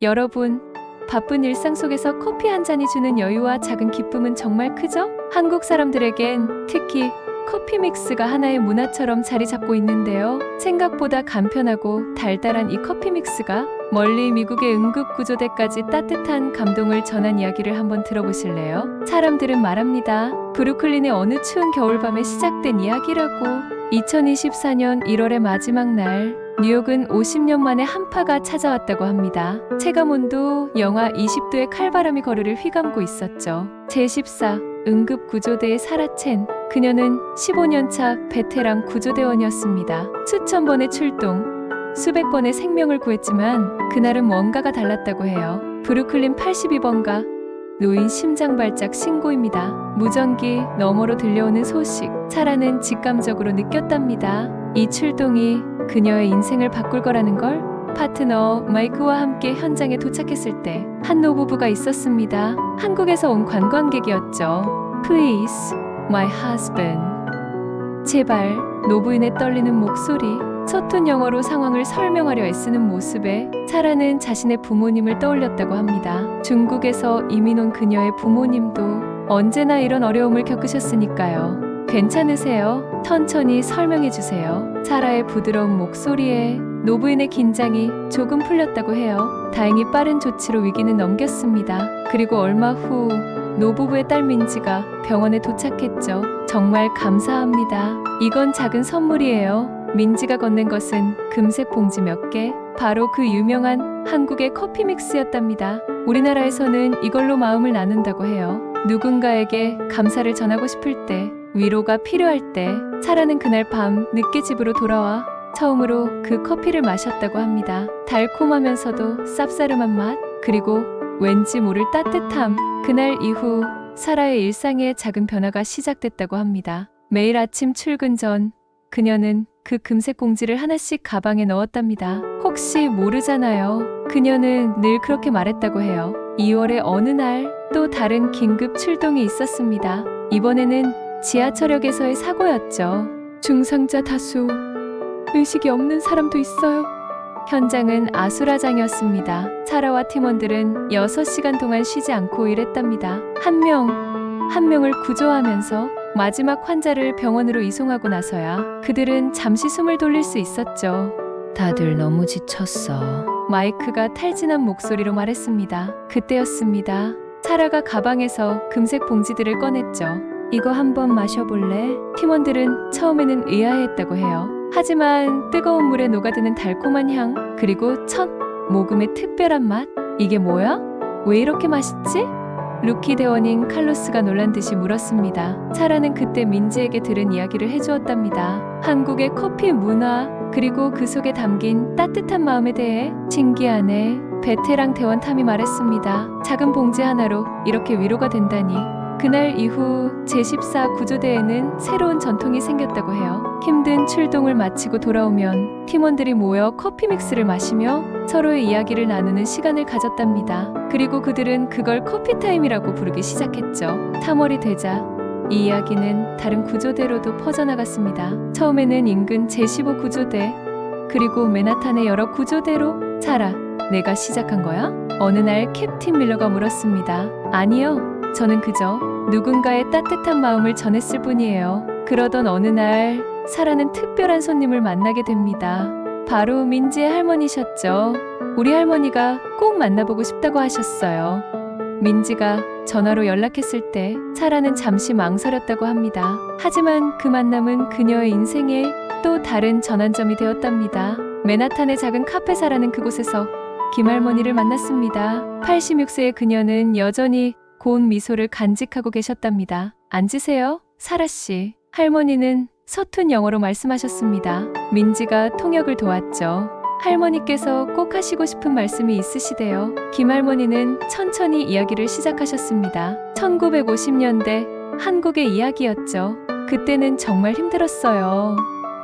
여러분, 바쁜 일상 속에서 커피 한 잔이 주는 여유와 작은 기쁨은 정말 크죠? 한국 사람들에겐 특히 커피 믹스가 하나의 문화처럼 자리 잡고 있는데요. 생각보다 간편하고 달달한 이 커피 믹스가 멀리 미국의 응급구조대까지 따뜻한 감동을 전한 이야기를 한번 들어보실래요? 사람들은 말합니다. 브루클린의 어느 추운 겨울밤에 시작된 이야기라고. 2024년 1월의 마지막 날, 뉴욕은 50년 만에 한파가 찾아왔다고 합니다. 체감온도 영하 20도의 칼바람이 거리를 휘감고 있었죠. 제14 응급구조대의 사라 첸, 그녀는 15년차 베테랑 구조대원이었습니다. 수천 번의 출동, 수백 번의 생명을 구했지만 그날은 뭔가가 달랐다고 해요. 브루클린 82번가 노인 심장 발작 신고입니다. 무전기 너머로 들려오는 소식, 사라는 직감적으로 느꼈답니다. 이 출동이 그녀의 인생을 바꿀 거라는 걸. 파트너 마이크와 함께 현장에 도착했을 때 한 노부부가 있었습니다. 한국에서 온 관광객이었죠. Please, my husband. 제발. 노부인의 떨리는 목소리, 서툰 영어로 상황을 설명하려 애쓰는 모습에 사라는 자신의 부모님을 떠올렸다고 합니다. 중국에서 이민 온 그녀의 부모님도 언제나 이런 어려움을 겪으셨으니까요. 괜찮으세요? 천천히 설명해 주세요. 사라의 부드러운 목소리에 노부인의 긴장이 조금 풀렸다고 해요. 다행히 빠른 조치로 위기는 넘겼습니다. 그리고 얼마 후 노부부의 딸 민지가 병원에 도착했죠. 정말 감사합니다. 이건 작은 선물이에요. 민지가 건넨 것은 금색 봉지 몇 개, 바로 그 유명한 한국의 커피 믹스였답니다. 우리나라에서는 이걸로 마음을 나눈다고 해요. 누군가에게 감사를 전하고 싶을 때, 위로가 필요할 때, 사라는 그날 밤 늦게 집으로 돌아와 처음으로 그 커피를 마셨다고 합니다. 달콤하면서도 쌉싸름한 맛, 그리고 왠지 모를 따뜻함. 그날 이후 사라의 일상에 작은 변화가 시작됐다고 합니다. 매일 아침 출근 전 그녀는 그 금색 봉지를 하나씩 가방에 넣었답니다. 혹시 모르잖아요. 그녀는 늘 그렇게 말했다고 해요. 2월의 어느 날 또 다른 긴급 출동이 있었습니다. 이번에는 지하철역에서의 사고였죠. 중상자 다수, 의식이 없는 사람도 있어요. 현장은 아수라장이었습니다. 사라와 팀원들은 6시간 동안 쉬지 않고 일했답니다. 한 명을 구조하면서 마지막 환자를 병원으로 이송하고 나서야 그들은 잠시 숨을 돌릴 수 있었죠. 다들 너무 지쳤어. 마이크가 탈진한 목소리로 말했습니다. 그때였습니다. 사라가 가방에서 금색 봉지들을 꺼냈죠. 이거 한번 마셔볼래? 팀원들은 처음에는 의아해했다고 해요. 하지만 뜨거운 물에 녹아드는 달콤한 향, 그리고 첫 모금의 특별한 맛? 이게 뭐야? 왜 이렇게 맛있지? 루키 대원인 칼로스가 놀란 듯이 물었습니다. 사라는 그때 민지에게 들은 이야기를 해주었답니다. 한국의 커피 문화, 그리고 그 속에 담긴 따뜻한 마음에 대해. 신기하네. 베테랑 대원 탐이 말했습니다. 작은 봉지 하나로 이렇게 위로가 된다니. 그날 이후 제14 구조대에는 새로운 전통이 생겼다고 해요. 힘든 출동을 마치고 돌아오면 팀원들이 모여 커피 믹스를 마시며 서로의 이야기를 나누는 시간을 가졌답니다. 그리고 그들은 그걸 커피타임이라고 부르기 시작했죠. 3월이 되자 이 이야기는 다른 구조대로도 퍼져나갔습니다. 처음에는 인근 제15 구조대, 그리고 맨하탄의 여러 구조대로. 사라, 내가 시작한 거야? 어느 날 캡틴 밀러가 물었습니다. 아니요. 저는 그저 누군가의 따뜻한 마음을 전했을 뿐이에요. 그러던 어느 날 사라는 특별한 손님을 만나게 됩니다. 바로 민지의 할머니셨죠. 우리 할머니가 꼭 만나보고 싶다고 하셨어요. 민지가 전화로 연락했을 때 사라는 잠시 망설였다고 합니다. 하지만 그 만남은 그녀의 인생에 또 다른 전환점이 되었답니다. 맨하탄의 작은 카페사라는 그곳에서 김할머니를 만났습니다. 86세의 그녀는 여전히 고운 미소를 간직하고 계셨답니다. 앉으세요, 사라씨. 할머니는 서툰 영어로 말씀하셨습니다. 민지가 통역을 도왔죠. 할머니께서 꼭 하시고 싶은 말씀이 있으시대요. 김할머니는 천천히 이야기를 시작하셨습니다. 1950년대 한국의 이야기였죠. 그때는 정말 힘들었어요.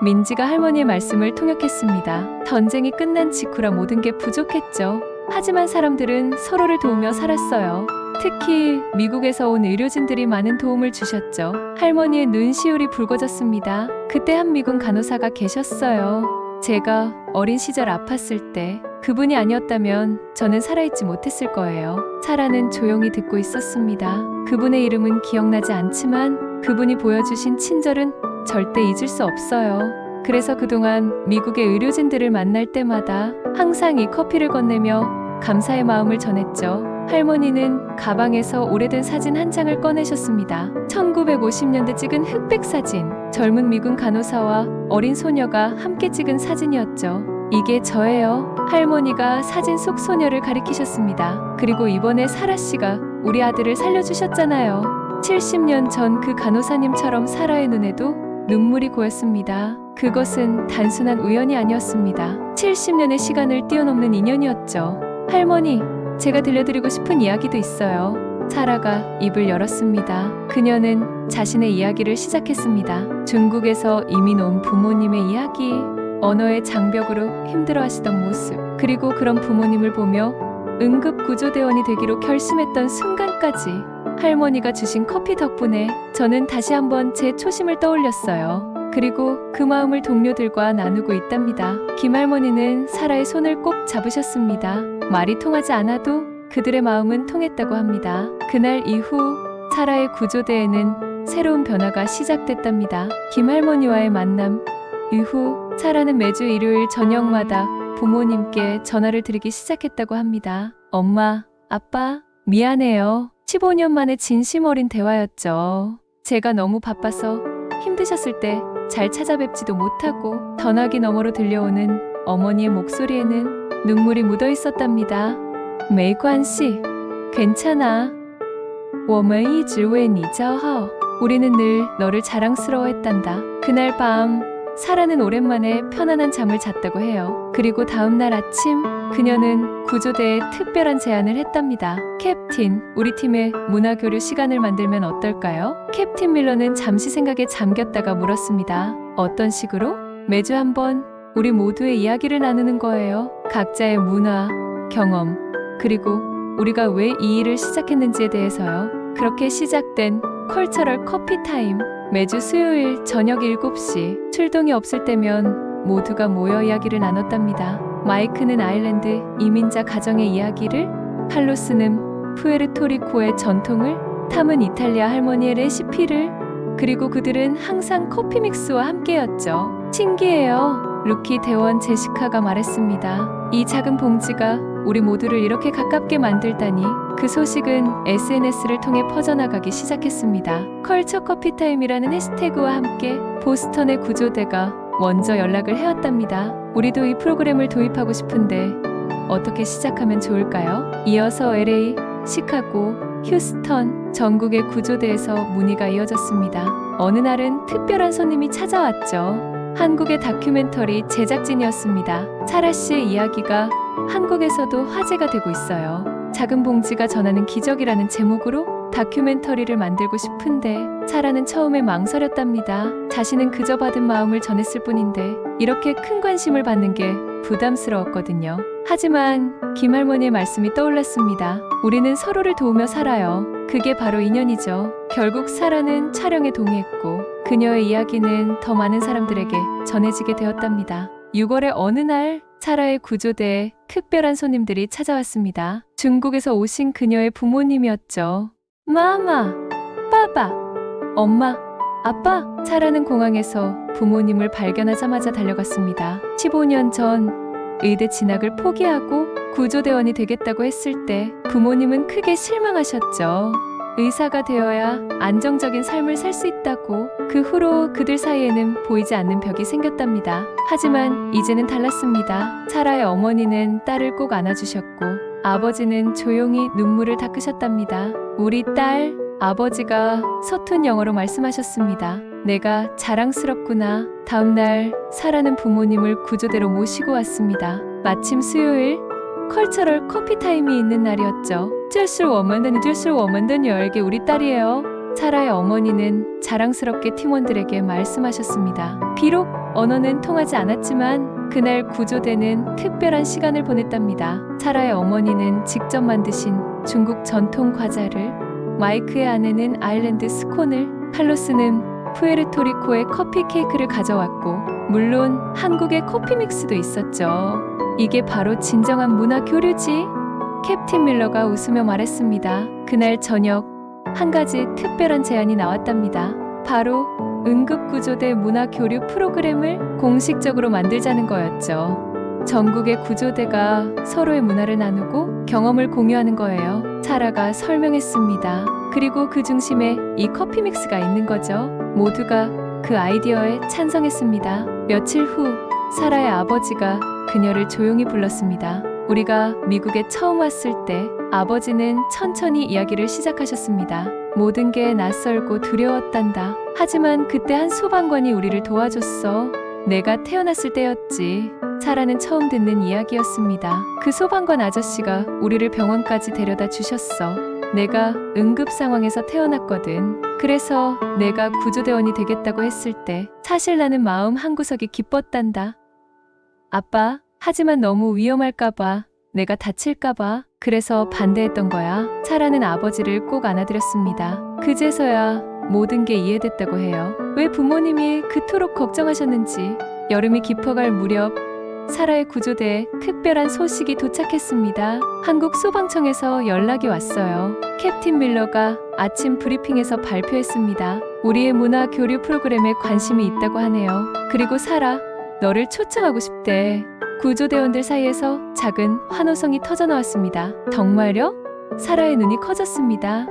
민지가 할머니의 말씀을 통역했습니다. 전쟁이 끝난 직후라 모든 게 부족했죠. 하지만 사람들은 서로를 도우며 살았어요. 특히 미국에서 온 의료진들이 많은 도움을 주셨죠. 할머니의 눈시울이 붉어졌습니다. 그때 한 미군 간호사가 계셨어요. 제가 어린 시절 아팠을 때 그분이 아니었다면 저는 살아있지 못했을 거예요. 사라는 조용히 듣고 있었습니다. 그분의 이름은 기억나지 않지만 그분이 보여주신 친절은 절대 잊을 수 없어요. 그래서 그동안 미국의 의료진들을 만날 때마다 항상 이 커피를 건네며 감사의 마음을 전했죠. 할머니는 가방에서 오래된 사진 한 장을 꺼내셨습니다. 1950년대 찍은 흑백 사진. 젊은 미군 간호사와 어린 소녀가 함께 찍은 사진이었죠. 이게 저예요. 할머니가 사진 속 소녀를 가리키셨습니다. 그리고 이번에 사라 씨가 우리 아들을 살려주셨잖아요. 70년 전 그 간호사님처럼 사라의 눈에도 눈물이 고였습니다. 그것은 단순한 우연이 아니었습니다. 70년의 시간을 뛰어넘는 인연이었죠. 할머니, 제가 들려드리고 싶은 이야기도 있어요. 사라가 입을 열었습니다. 그녀는 자신의 이야기를 시작했습니다. 중국에서 이민 온 부모님의 이야기, 언어의 장벽으로 힘들어하시던 모습, 그리고 그런 부모님을 보며 응급구조대원이 되기로 결심했던 순간까지. 할머니가 주신 커피 덕분에 저는 다시 한번 제 초심을 떠올렸어요. 그리고 그 마음을 동료들과 나누고 있답니다. 김할머니는 사라의 손을 꼭 잡으셨습니다. 말이 통하지 않아도 그들의 마음은 통했다고 합니다. 그날 이후 사라의 구조대에는 새로운 변화가 시작됐답니다. 김할머니와의 만남 이후 사라는 매주 일요일 저녁마다 부모님께 전화를 드리기 시작했다고 합니다. 엄마, 아빠, 미안해요. 15년 만에 진심 어린 대화였죠. 제가 너무 바빠서 힘드셨을 때 잘 찾아뵙지도 못하고 전화기 너머로 들려오는 어머니의 목소리에는 눈물이 묻어 있었답니다. 没关系, 괜찮아. 我们一直为你骄傲. 우리는 늘 너를 자랑스러워했단다. 그날 밤 사라는 오랜만에 편안한 잠을 잤다고 해요. 그리고 다음날 아침 그녀는 구조대에 특별한 제안을 했답니다. 캡틴, 우리 팀의 문화교류 시간을 만들면 어떨까요? 캡틴 밀러는 잠시 생각에 잠겼다가 물었습니다. 어떤 식으로? 매주 한 번 우리 모두의 이야기를 나누는 거예요. 각자의 문화, 경험, 그리고 우리가 왜 이 일을 시작했는지에 대해서요. 그렇게 시작된 컬처럴 커피 타임. 매주 수요일 저녁 7시 출동이 없을 때면 모두가 모여 이야기를 나눴답니다. 마이크는 아일랜드 이민자 가정의 이야기를, 칼로스는 푸에르토리코의 전통을, 탐은 이탈리아 할머니의 레시피를, 그리고 그들은 항상 커피 믹스와 함께였죠. 신기해요. 루키 대원 제시카가 말했습니다. 이 작은 봉지가 우리 모두를 이렇게 가깝게 만들다니. 그 소식은 SNS를 통해 퍼져나가기 시작했습니다. 컬처 커피타임이라는 해시태그와 함께 보스턴의 구조대가 먼저 연락을 해왔답니다. 우리도 이 프로그램을 도입하고 싶은데 어떻게 시작하면 좋을까요? 이어서 LA, 시카고, 휴스턴, 전국의 구조대에서 문의가 이어졌습니다. 어느 날은 특별한 손님이 찾아왔죠. 한국의 다큐멘터리 제작진이었습니다. 사라 씨의 이야기가 한국에서도 화제가 되고 있어요. 작은 봉지가 전하는 기적이라는 제목으로 다큐멘터리를 만들고 싶은데 사라는 처음에 망설였답니다. 자신은 그저 받은 마음을 전했을 뿐인데 이렇게 큰 관심을 받는 게 부담스러웠거든요. 하지만 김할머니의 말씀이 떠올랐습니다. 우리는 서로를 도우며 살아요. 그게 바로 인연이죠. 결국 사라는 촬영에 동의했고 그녀의 이야기는 더 많은 사람들에게 전해지게 되었답니다. 6월의 어느 날 사라의 구조대에 특별한 손님들이 찾아왔습니다. 중국에서 오신 그녀의 부모님이었죠. 마마, 빠바, 엄마, 아빠. 사라는 공항에서 부모님을 발견하자마자 달려갔습니다. 15년 전 의대 진학을 포기하고 구조대원이 되겠다고 했을 때 부모님은 크게 실망하셨죠. 의사가 되어야 안정적인 삶을 살 수 있다고. 그 후로 그들 사이에는 보이지 않는 벽이 생겼답니다. 하지만 이제는 달랐습니다. 사라의 어머니는 딸을 꼭 안아주셨고 아버지는 조용히 눈물을 닦으셨답니다. 우리 딸, 아버지가 서툰 영어로 말씀하셨습니다. 내가 자랑스럽구나. 다음날 사라는 부모님을 구조대로 모시고 왔습니다. 마침 수요일 컬처럴 커피 타임이 있는 날이었죠. 这是我们的女儿게 우리 딸이에요. 사라의 어머니는 자랑스럽게 팀원들에게 말씀하셨습니다. 비록 언어는 통하지 않았지만 그날 구조대는 특별한 시간을 보냈답니다. 사라의 어머니는 직접 만드신 중국 전통 과자를, 마이크의 아내는 아일랜드 스콘을, 칼로스는 푸에르토리코의 커피 케이크를 가져왔고 물론 한국의 커피 믹스도 있었죠. 이게 바로 진정한 문화 교류지. 캡틴 밀러가 웃으며 말했습니다. 그날 저녁 한 가지 특별한 제안이 나왔답니다. 바로 응급구조대 문화교류 프로그램을 공식적으로 만들자는 거였죠. 전국의 구조대가 서로의 문화를 나누고 경험을 공유하는 거예요. 사라가 설명했습니다. 그리고 그 중심에 이 커피 믹스가 있는 거죠. 모두가 그 아이디어에 찬성했습니다. 며칠 후 사라의 아버지가 그녀를 조용히 불렀습니다. 우리가 미국에 처음 왔을 때 아버지는 천천히 이야기를 시작하셨습니다. 모든 게 낯설고 두려웠단다. 하지만 그때 한 소방관이 우리를 도와줬어. 내가 태어났을 때였지. 사라는 처음 듣는 이야기였습니다. 그 소방관 아저씨가 우리를 병원까지 데려다 주셨어. 내가 응급 상황에서 태어났거든. 그래서 내가 구조대원이 되겠다고 했을 때 사실 나는 마음 한구석이 기뻤단다. 아빠, 하지만 너무 위험할까봐, 내가 다칠까봐, 그래서 반대했던 거야. 사라는 아버지를 꼭 안아드렸습니다. 그제서야 모든 게 이해됐다고 해요. 왜 부모님이 그토록 걱정하셨는지. 여름이 깊어갈 무렵 사라의 구조대에 특별한 소식이 도착했습니다. 한국 소방청에서 연락이 왔어요. 캡틴 밀러가 아침 브리핑에서 발표했습니다. 우리의 문화 교류 프로그램에 관심이 있다고 하네요. 그리고 사라, 너를 초청하고 싶대. 구조대원들 사이에서 작은 환호성이 터져나왔습니다. 정말요? 사라의 눈이 커졌습니다.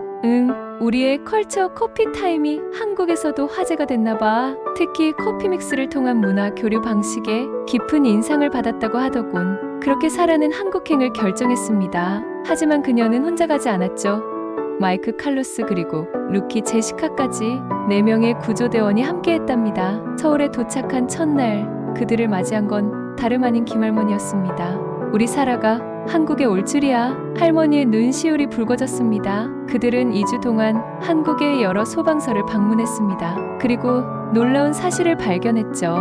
우리의 컬처 커피 타임이 한국에서도 화제가 됐나봐. 특히 커피 믹스를 통한 문화 교류 방식에 깊은 인상을 받았다고 하더군. 그렇게 사라는 한국행을 결정했습니다. 하지만 그녀는 혼자 가지 않았죠. 마이크 칼로스 그리고 루키 제시카까지 4명의 구조대원이 함께했답니다. 서울에 도착한 첫날 그들을 맞이한 건 다름 아닌 김할머니였습니다. 우리 사라가 한국에 올 줄이야. 할머니의 눈시울이 붉어졌습니다. 그들은 2주 동안 한국의 여러 소방서를 방문했습니다. 그리고 놀라운 사실을 발견했죠.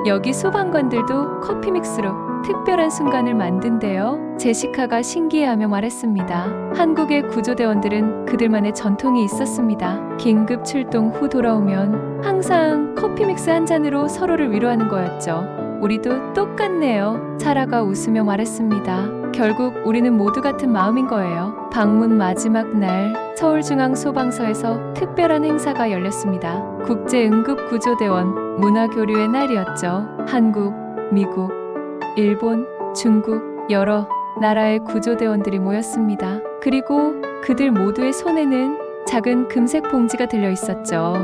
여기 소방관들도 커피 믹스로 특별한 순간을 만든대요. 제시카가 신기해하며 말했습니다. 한국의 구조대원들은 그들만의 전통이 있었습니다. 긴급 출동 후 돌아오면 항상 커피 믹스 한 잔으로 서로를 위로하는 거였죠. 우리도 똑같네요. 사라가 웃으며 말했습니다. 결국 우리는 모두 같은 마음인 거예요. 방문 마지막 날 서울중앙소방서에서 특별한 행사가 열렸습니다. 국제응급구조대원 문화교류의 날이었죠. 한국, 미국, 일본, 중국 여러 나라의 구조대원들이 모였습니다. 그리고 그들 모두의 손에는 작은 금색 봉지가 들려 있었죠.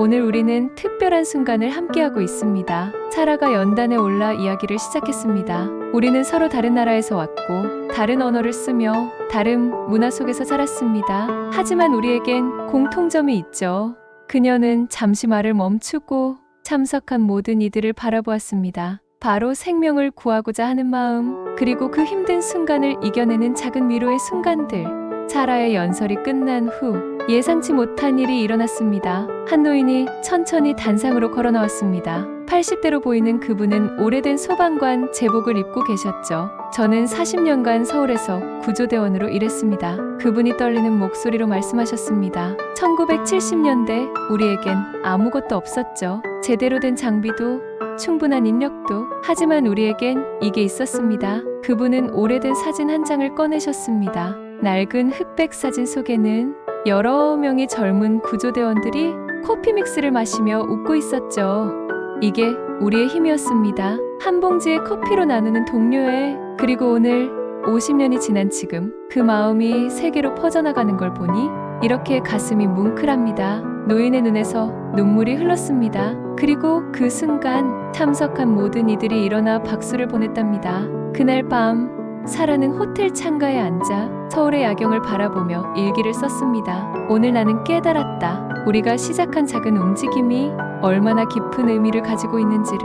오늘 우리는 특별한 순간을 함께하고 있습니다. 사라가 연단에 올라 이야기를 시작했습니다. 우리는 서로 다른 나라에서 왔고 다른 언어를 쓰며 다른 문화 속에서 살았습니다. 하지만 우리에겐 공통점이 있죠. 그녀는 잠시 말을 멈추고 참석한 모든 이들을 바라보았습니다. 바로 생명을 구하고자 하는 마음, 그리고 그 힘든 순간을 이겨내는 작은 위로의 순간들. 사라의 연설이 끝난 후 예상치 못한 일이 일어났습니다. 한 노인이 천천히 단상으로 걸어 나왔습니다. 80대로 보이는 그분은 오래된 소방관 제복을 입고 계셨죠. 저는 40년간 서울에서 구조대원으로 일했습니다. 그분이 떨리는 목소리로 말씀하셨습니다. 1970년대 우리에겐 아무것도 없었죠. 제대로 된 장비도 충분한 인력도. 하지만 우리에겐 이게 있었습니다. 그분은 오래된 사진 한 장을 꺼내셨습니다. 낡은 흑백 사진 속에는 여러 명의 젊은 구조대원들이 커피 믹스를 마시며 웃고 있었죠. 이게 우리의 힘이었습니다. 한 봉지의 커피로 나누는 동료애. 그리고 오늘 50년이 지난 지금 그 마음이 세계로 퍼져나가는 걸 보니 이렇게 가슴이 뭉클합니다. 노인의 눈에서 눈물이 흘렀습니다. 그리고 그 순간 참석한 모든 이들이 일어나 박수를 보냈답니다. 그날 밤 사라는 호텔 창가에 앉아 서울의 야경을 바라보며 일기를 썼습니다. 오늘 나는 깨달았다. 우리가 시작한 작은 움직임이 얼마나 깊은 의미를 가지고 있는지를.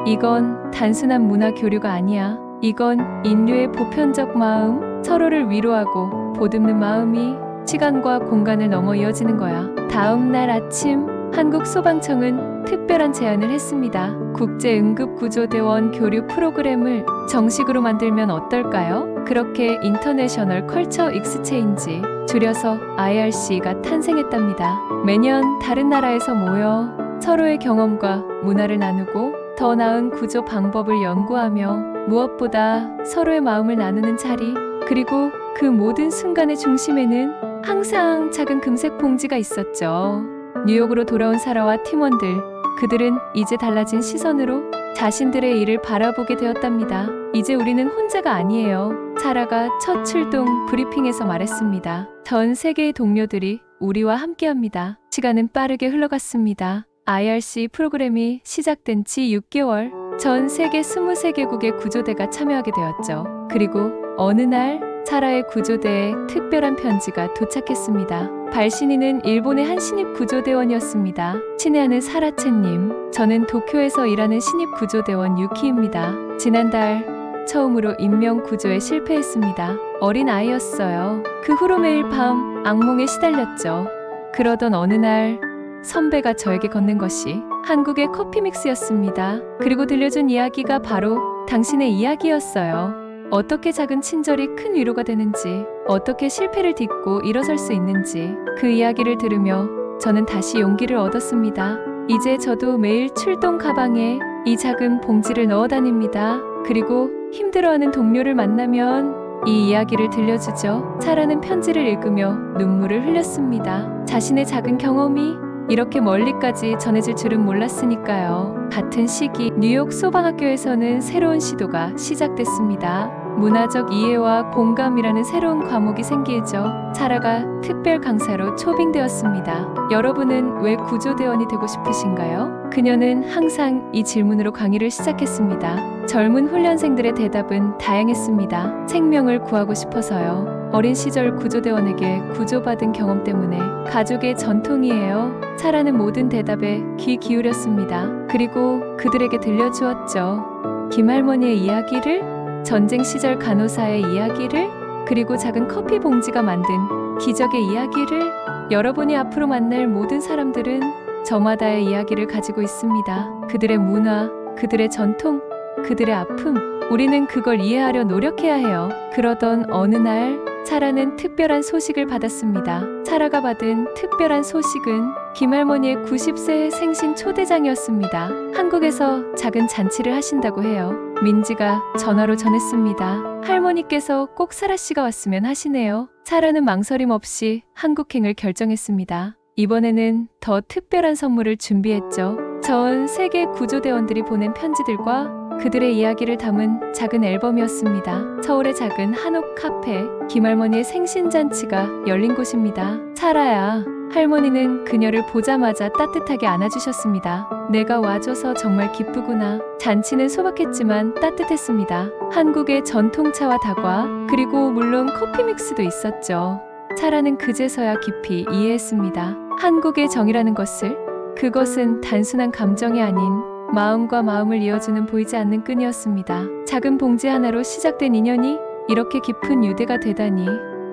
이건 단순한 문화 교류가 아니야. 이건 인류의 보편적 마음, 서로를 위로하고 보듬는 마음이 시간과 공간을 넘어 이어지는 거야. 다음 날 아침 한국소방청은 특별한 제안을 했습니다. 국제응급구조대원 교류 프로그램을 정식으로 만들면 어떨까요? 그렇게 인터내셔널 컬처 익스체인지, 줄여서 IRC가 탄생했답니다. 매년 다른 나라에서 모여 서로의 경험과 문화를 나누고 더 나은 구조 방법을 연구하며 무엇보다 서로의 마음을 나누는 자리, 그리고 그 모든 순간의 중심에는 항상 작은 금색 봉지가 있었죠. 뉴욕으로 돌아온 사라와 팀원들, 그들은 이제 달라진 시선으로 자신들의 일을 바라보게 되었답니다. 이제 우리는 혼자가 아니에요. 사라가 첫 출동 브리핑에서 말했습니다. 전 세계의 동료들이 우리와 함께합니다. 시간은 빠르게 흘러갔습니다. IRC 프로그램이 시작된 지 6개월, 전 세계 23개국의 구조대가 참여하게 되었죠. 그리고 어느 날 사라의 구조대에 특별한 편지가 도착했습니다. 발신인은 일본의 한 신입 구조대원이었습니다. 친애하는 사라체님, 저는 도쿄에서 일하는 신입 구조대원 유키입니다. 지난달 처음으로 인명 구조에 실패했습니다. 어린 아이였어요. 그 후로 매일 밤 악몽에 시달렸죠. 그러던 어느 날 선배가 저에게 건넨 것이 한국의 커피 믹스였습니다. 그리고 들려준 이야기가 바로 당신의 이야기였어요. 어떻게 작은 친절이 큰 위로가 되는지, 어떻게 실패를 딛고 일어설 수 있는지, 그 이야기를 들으며 저는 다시 용기를 얻었습니다. 이제 저도 매일 출동 가방에 이 작은 봉지를 넣어 다닙니다. 그리고 힘들어하는 동료를 만나면 이 이야기를 들려주죠. 사라는 편지를 읽으며 눈물을 흘렸습니다. 자신의 작은 경험이 이렇게 멀리까지 전해질 줄은 몰랐으니까요. 같은 시기 뉴욕 소방학교에서는 새로운 시도가 시작됐습니다. 문화적 이해와 공감이라는 새로운 과목이 생기죠. 사라가 특별 강사로 초빙되었습니다. 여러분은 왜 구조대원이 되고 싶으신가요? 그녀는 항상 이 질문으로 강의를 시작했습니다. 젊은 훈련생들의 대답은 다양했습니다. 생명을 구하고 싶어서요. 어린 시절 구조대원에게 구조받은 경험 때문에, 가족의 전통이에요. 사라는 모든 대답에 귀 기울였습니다. 그리고 그들에게 들려주었죠. 김할머니의 이야기를, 전쟁 시절 간호사의 이야기를, 그리고 작은 커피 봉지가 만든 기적의 이야기를. 여러분이 앞으로 만날 모든 사람들은 저마다의 이야기를 가지고 있습니다. 그들의 문화, 그들의 전통, 그들의 아픔. 우리는 그걸 이해하려 노력해야 해요. 그러던 어느 날 사라는 특별한 소식을 받았습니다. 사라가 받은 특별한 소식은 김할머니의 90세 생신 초대장이었습니다. 한국에서 작은 잔치를 하신다고 해요. 민지가 전화로 전했습니다. 할머니께서 꼭 사라 씨가 왔으면 하시네요. 사라는 망설임 없이 한국행을 결정했습니다. 이번에는 더 특별한 선물을 준비했죠. 전 세계 구조대원들이 보낸 편지들과 그들의 이야기를 담은 작은 앨범이었습니다. 서울의 작은 한옥 카페, 김할머니의 생신잔치가 열린 곳입니다. 사라야, 할머니는 그녀를 보자마자 따뜻하게 안아주셨습니다. 내가 와줘서 정말 기쁘구나. 잔치는 소박했지만 따뜻했습니다. 한국의 전통차와 다과, 그리고 물론 커피 믹스도 있었죠. 사라는 그제서야 깊이 이해했습니다. 한국의 정이라는 것을, 그것은 단순한 감정이 아닌 마음과 마음을 이어주는 보이지 않는 끈이었습니다. 작은 봉지 하나로 시작된 인연이 이렇게 깊은 유대가 되다니.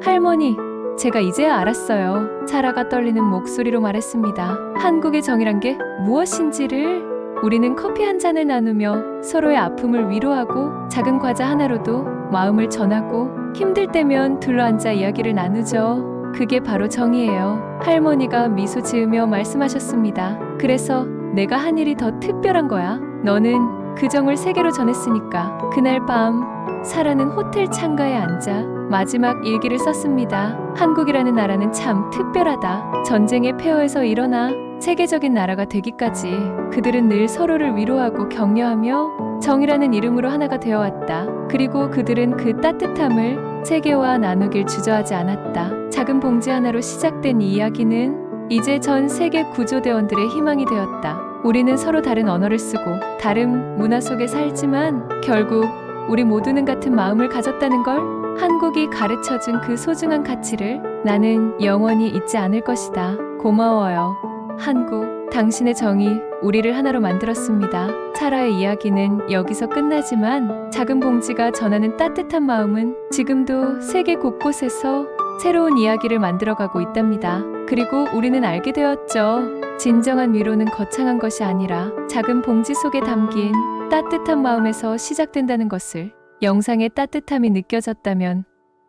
할머니, 제가 이제야 알았어요. 사라가 떨리는 목소리로 말했습니다. 한국의 정이란 게 무엇인지를. 우리는 커피 한 잔을 나누며 서로의 아픔을 위로하고 작은 과자 하나로도 마음을 전하고 힘들 때면 둘러앉아 이야기를 나누죠. 그게 바로 정이에요. 할머니가 미소 지으며 말씀하셨습니다. 그래서 내가 한 일이 더 특별한 거야. 너는 그 정을 세계로 전했으니까. 그날 밤 사라는 호텔 창가에 앉아 마지막 일기를 썼습니다. 한국이라는 나라는 참 특별하다. 전쟁의 폐허에서 일어나 세계적인 나라가 되기까지 그들은 늘 서로를 위로하고 격려하며 정이라는 이름으로 하나가 되어왔다. 그리고 그들은 그 따뜻함을 세계와 나누길 주저하지 않았다. 작은 봉지 하나로 시작된 이 이야기는 이제 전 세계 구조대원들의 희망이 되었다. 우리는 서로 다른 언어를 쓰고 다른 문화 속에 살지만 결국 우리 모두는 같은 마음을 가졌다는 걸, 한국이 가르쳐준 그 소중한 가치를 나는 영원히 잊지 않을 것이다. 고마워요. 한국, 당신의 정이 우리를 하나로 만들었습니다. 사라의 이야기는 여기서 끝나지만 작은 봉지가 전하는 따뜻한 마음은 지금도 세계 곳곳에서 새로운 이야기를 만들어가고 있답니다. 그리고 우리는 알게 되었죠. 진정한 위로는 거창한 것이 아니라 작은 봉지 속에 담긴 따뜻한 마음에서 시작된다는 것을. 영상의 따뜻함이 느껴졌다면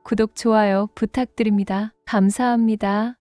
구독, 좋아요 부탁드립니다. 감사합니다.